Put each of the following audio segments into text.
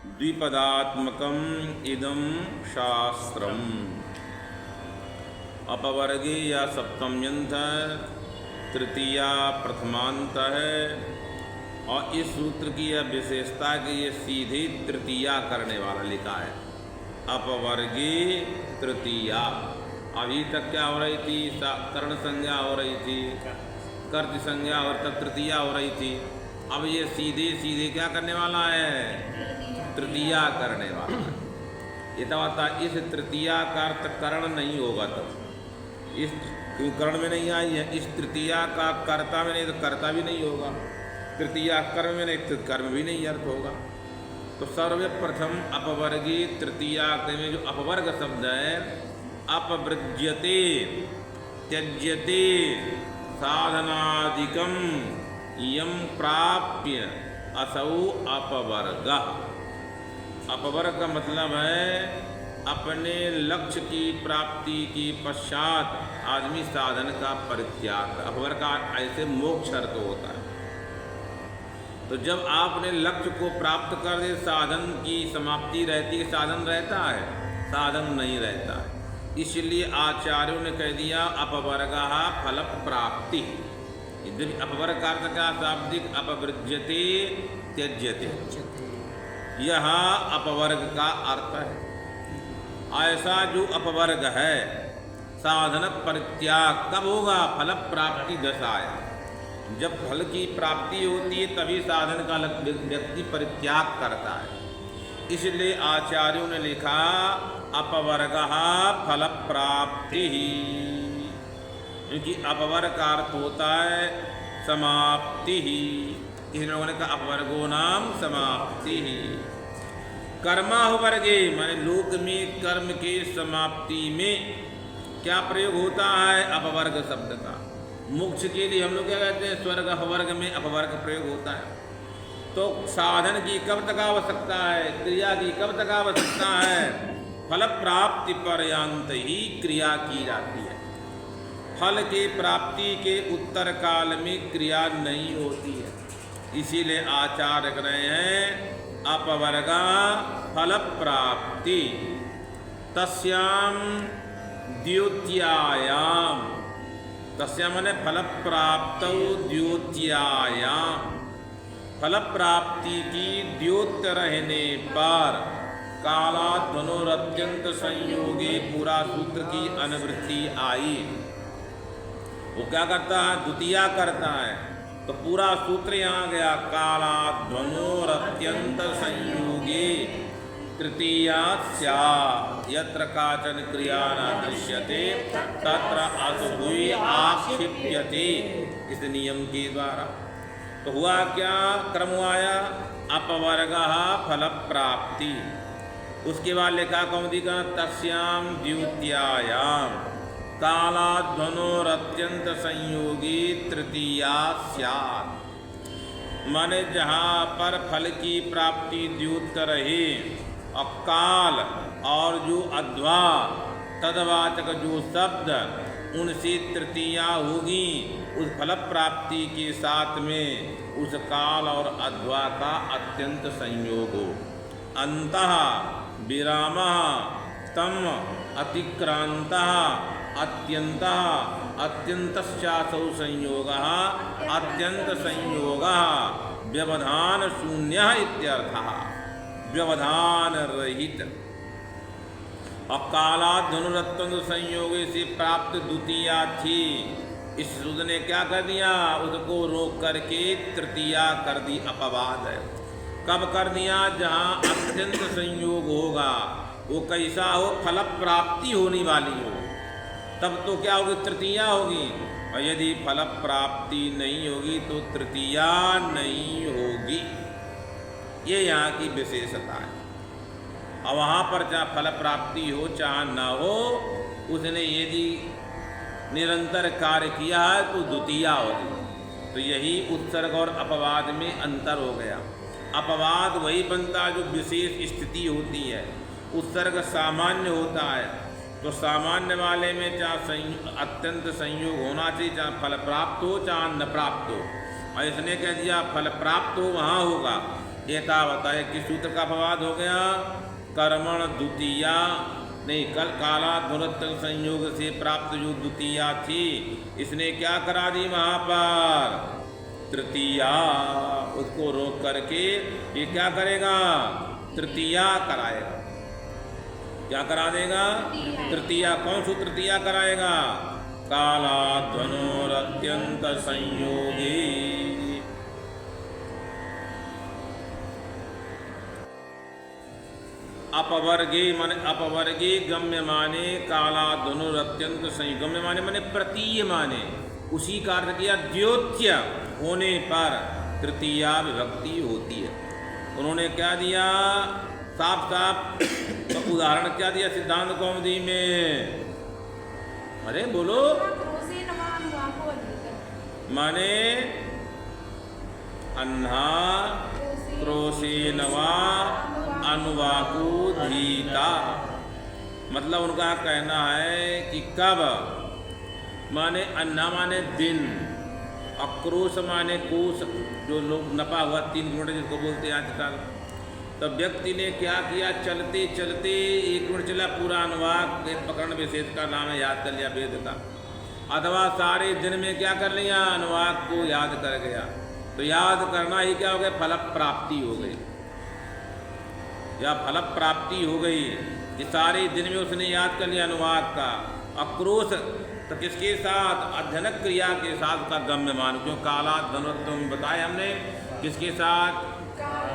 द्विपदात्मकम् इदं शास्त्रम्। अपवर्गे या सप्तम्यंत तृतीया प्रथमांत है। और इस सूत्र की यह विशेषता कि ये सीधे तृतीया करने वाला लिखा है। अपवर्गे तृतीया। अभी तक क्या हो रही थी? कर्ण संज्ञा हो रही थी, कर्त संज्ञा और तब तृतीया हो रही थी। अब ये सीधे सीधे क्या करने वाला है? तृतीया करने वाला है। ये तो आता इस तृतीया का अर्थ कर्ण नहीं होगा, तब इस कर्ण में नहीं आई है। इस तृतीया का कर्ता में नहीं तो कर्ता भी नहीं होगा। तृतीया कर्म में नहीं तो कर्म भी नहीं अर्थ होगा। तो सर्वप्रथम अपवर्गी तृतीया में जो अपवर्ग शब्द है, अपवृज्यते त्यज्यते साधनादिकम यम प्राप्य असौ अपवर्ग। अपवर्ग का मतलब है अपने लक्ष्य की प्राप्ति के पश्चात आदमी साधन का परित्याग। अपवर्ग का ऐसे मोक्ष अर्थ होता है। तो जब आपने लक्ष्य को प्राप्त कर दे, साधन की समाप्ति रहती है। साधन रहता है? साधन नहीं रहता है। इसलिए आचार्यों ने कह दिया अपवर्गः फल प्राप्ति। अपवर्ग का अर्थ क्या? शाब्दिक अपवृज्यते त्यज्यते, यह अपवर्ग का अर्थ है। ऐसा जो अपवर्ग है, साधन परित्याग कब होगा? फल प्राप्ति दशाया। जब फल की प्राप्ति होती है तभी साधन का व्यक्ति परित्याग करता है। इसलिए आचार्यों ने लिखा अपवर्गः फल प्राप्ति ही, क्योंकि अपवर्ग का अर्थ होता है समाप्ति ही। इन लोगों ने कहा अपवर्गो नाम समाप्ति ही। कर्मावर्गे माने लोक में कर्म के समाप्ति में क्या प्रयोग होता है? अपवर्ग शब्द का। मोक्ष के लिए हम लोग क्या कहते हैं? स्वर्ग अपवर्ग में अपवर्ग प्रयोग होता है। तो साधन की कब तक आवश्यकता है? क्रिया की कब तक आवश्यकता है? फल प्राप्ति पर्यंत ही क्रिया की जाती है। फल के प्राप्ति के उत्तर काल में क्रिया नहीं होती है। इसीलिए आचार्य कह रहे हैं अपवर्गा फल प्राप्ति तस्याम द्योत्यायाम। तस्या मने फल प्राप्त द्योत्यायाम। फल प्राप्ति की द्योत रहने पर कालाध्वनोरत्यंत संयोगे पूरा सूत्र की अनुवृत्ति आई। वो क्या करता है? द्वितीया करता है। तो पूरा सूत्र यहाँ गया कालाध्वनोरत्यंत संयोगे तृतीया स्यात् यत्र काचन क्रिया न दृश्यते तत्र असुभुई आक्षिप्यते। इस नियम के द्वारा तो हुआ क्या? क्रम आया अपवर्गः फल प्राप्ति। उसके बाद लिखा कौमुदी का तस्याम द्वितीयायाम कालाध्वनोरत्यंत संयोगी तृतीया स्यात्। माने जहाँ पर फल की प्राप्ति द्युत रहे और काल और जो अध्वा तदवाचक जो शब्द उनसे तृतीया होगी, उस फल प्राप्ति के साथ में उस काल और अध्वा का अत्यंत संयोग हो। अंतः विरामः तम अतिक्रांतः अत्यंतः अत्यंतश्चासौ संयोगः अत्यंत संयोगः व्यवधान शून्यः इत्यर्थः। व्यवधान रहित। और कालाध्वनुरत्व संयोग से प्राप्त द्वितीया थी। इस सूत्र ने क्या कर दिया? उसको रोक करके तृतीया कर दी। अपवाद है। कब कर दिया? जहाँ अत्यंत संयोग होगा, वो कैसा हो? फल प्राप्ति होने वाली हो, तब तो क्या होगी? तृतीया होगी। और यदि फल प्राप्ति नहीं होगी तो तृतीया नहीं होगी। ये यहाँ की विशेषता है। और वहाँ पर चाहे फल प्राप्ति हो चाहे न हो, उसने यदि निरंतर कार्य किया है तो द्वितीया होगी। तो यही उत्सर्ग और अपवाद में अंतर हो गया। अपवाद वही बनता है जो विशेष स्थिति होती है। उत्सर्ग सामान्य होता है। तो सामान्य वाले में चाहे अत्यंत संयोग होना चाहिए, चाहे फल प्राप्त हो चाहे न प्राप्त हो। और इसने कह दिया फल प्राप्त हो वहाँ होगा, एतावता है किस सूत्र का अपवाद हो गया? कर्मण द्वितीया नहीं, कल काला धुरत्व संयोग से प्राप्त जो द्वितीया थी इसने क्या करा दी वहाँ पर? तृतीया। उसको रोक करके ये क्या करेगा? तृतीया कराएगा। क्या करा देगा? तृतीया। कौन सी तृतीया कराएगा? काला ध्वनोरत्यंत संयोगी। अपवर्गे माने अपवर्गे गम्य माने काला धनुरत्यंत संयोग। गम्य माने माने प्रतीय माने, उसी का अर्थ किया द्योत्य होने पर तृतीया विभक्ति होती है। उन्होंने क्या दिया? साफ साफ तो उदाहरण क्या दिया सिद्धांत कौमुदी में? अरे बोलो। माने अन्हा क्रोशेनवा अनुवाकु धीता। मतलब उनका कहना है कि कब माने अन्ना माने दिन, अक्रोश माने कोश, जो लोग नपा हुआ 3 किलोमीटर जिसको बोलते हैं आजकल। तो व्यक्ति ने क्या किया? चलते चलते 1 मिनट चला, पूरा अनुवाक प्रकरण विशेष का नाम है, याद कर लिया वेद का। अथवा सारे दिन में क्या कर लिया? अनुवाक को याद कर गया। तो याद करना ही क्या हो गया? फल प्राप्ति हो गई, या फल प्राप्ति हो गई कि सारे दिन में उसने याद कर लिया अनुवाक का। अक्रोश तो किसके साथ? अध्ययनक क्रिया के साथ का गम्यमान। क्यों? काला धनुर्त्व बताए हमने, किसके साथ?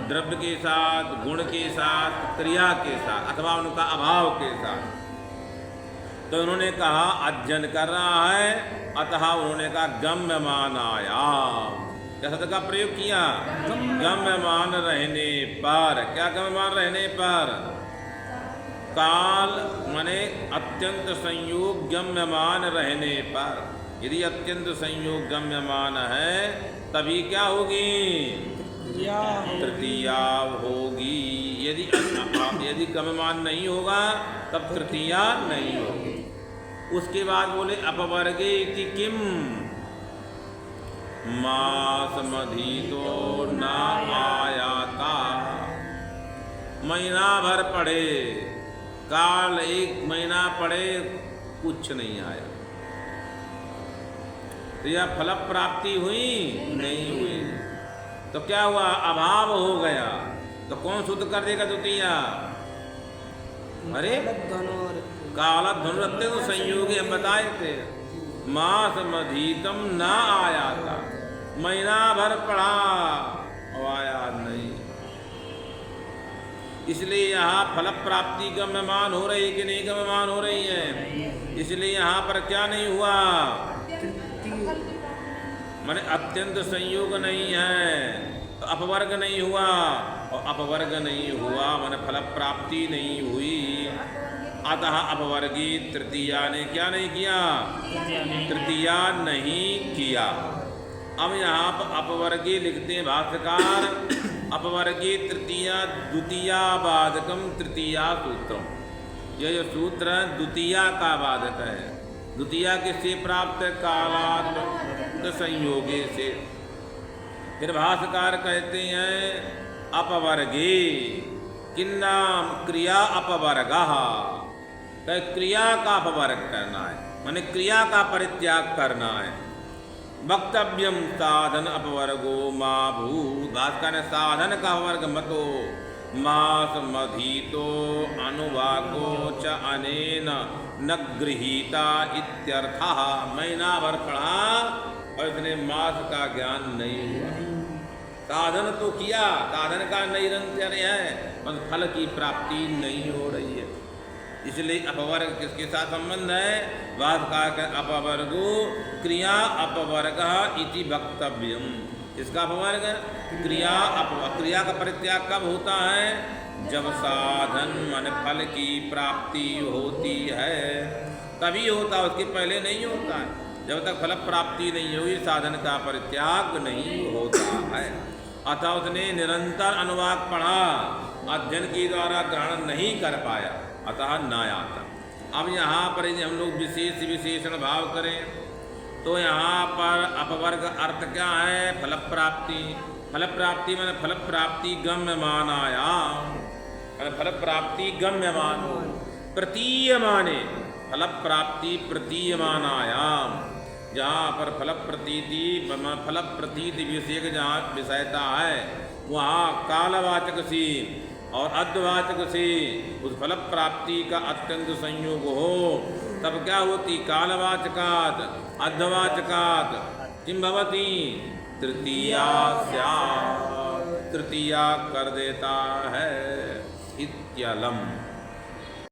द्रव्य के साथ, गुण के साथ, क्रिया के साथ, अथवा उनका अभाव के साथ। तो उन्होंने कहा अध्ययन कर रहा है, अतः उन्होंने कहा गम्यमान आया। क्या शब्द का प्रयोग किया? गम्यमान रहने पर। क्या गम्यमान रहने पर? काल माने अत्यंत संयोग गम्यमान रहने पर। यदि अत्यंत संयोग गम्यमान है तभी क्या होगी? तृतीया होगी। यदि गम्यमान नहीं होगा तब तृतीया नहीं होगी। उसके बाद बोले अपवर्गे इति किम मास मधीतो न आयाता। महीना भर पढ़े, काल 1 महीना पढ़े, कुछ नहीं आया। तो यह फल प्राप्ति हुई? नहीं हुई। तो क्या हुआ? अभाव हो गया। तो कौन शुद्ध कर देगा द्वितीया? अरे काला धनुरत्व संयोगी हम बताए थे। मास मधीतम न आया था, महीना भर पढ़ा और आया नहीं। इसलिए यहाँ फल प्राप्ति गम्यमान हो रही कि नहीं गम्यमान हो रही है? इसलिए यहाँ पर क्या नहीं हुआ? माने अत्यंत संयोग नहीं है, तो अपवर्ग नहीं हुआ, और अपवर्ग नहीं हुआ माने फल प्राप्ति नहीं हुई। अतः अपवर्गी तृतीया ने क्या नहीं किया? तृतीया नहीं किया। अब यहाँ पर अपवर्गी लिखते हैं भाष्यकार, अपवर्गी तृतीया द्वितीया बाधकम तृतीया सूत्रम। यह जो सूत्र है द्वितीया का बाधक है। द्वितीया किससे प्राप्त है? कालात्म संयोगे से। फिर भाष्यकार कहते हैं अपवर्गे किन्नाम क्रिया अपवर्गा। क्रिया का अपवर्ग करना है, माने क्रिया का परित्याग करना है। वक्तव्यम साधन अपवर्गो मा भू। भास्कर ने साधन का अपवर्ग मतो मास मधीतो अनुवाको च अनेन न गृहीता इत्यर्थः। महीना भर पढ़ा और इसने मास का ज्ञान नहीं हुआ। साधन तो किया, साधन का निरंतर है, पर फल की प्राप्ति नहीं हो रही है। इसलिए अपवर्ग किसके साथ संबंध है? भाष्यकार अपवर्गो क्रिया अपवर्ग इति वक्तव्यम। इसका अपवर्ग क्रिया का परित्याग कब होता है? जब साधन मन फल की प्राप्ति होती है तभी होता है, उसके पहले नहीं होता है। जब तक फल प्राप्ति नहीं हुई साधन का परित्याग नहीं होता है। अतः उसने निरंतर अनुवाद पढ़ा, अध्ययन के द्वारा ग्रहण नहीं कर पाया, अतः न आता। अब यहाँ पर यदि हम लोग विशेष विशेषण भाव करें तो यहाँ पर अपवर्ग अर्थ क्या है? फल प्राप्ति। फल प्राप्ति मैंने फल प्राप्ति गम्यमानायाम, फल प्राप्ति गम्यमान हो, प्रतीयमाने फल प्राप्ति प्रतीयमानायाम, जहाँ पर फल प्रतीति विषय जहाँ विषयता है वहाँ कालवाचक सी और अद्वाचक से उस फल प्राप्ति का अत्यंत संयोग हो, तब क्या होती? कालवाचकात अद्वाचकात किम भवती? तृतीया स्यात्, तृतीया कर देता है। इत्यलम।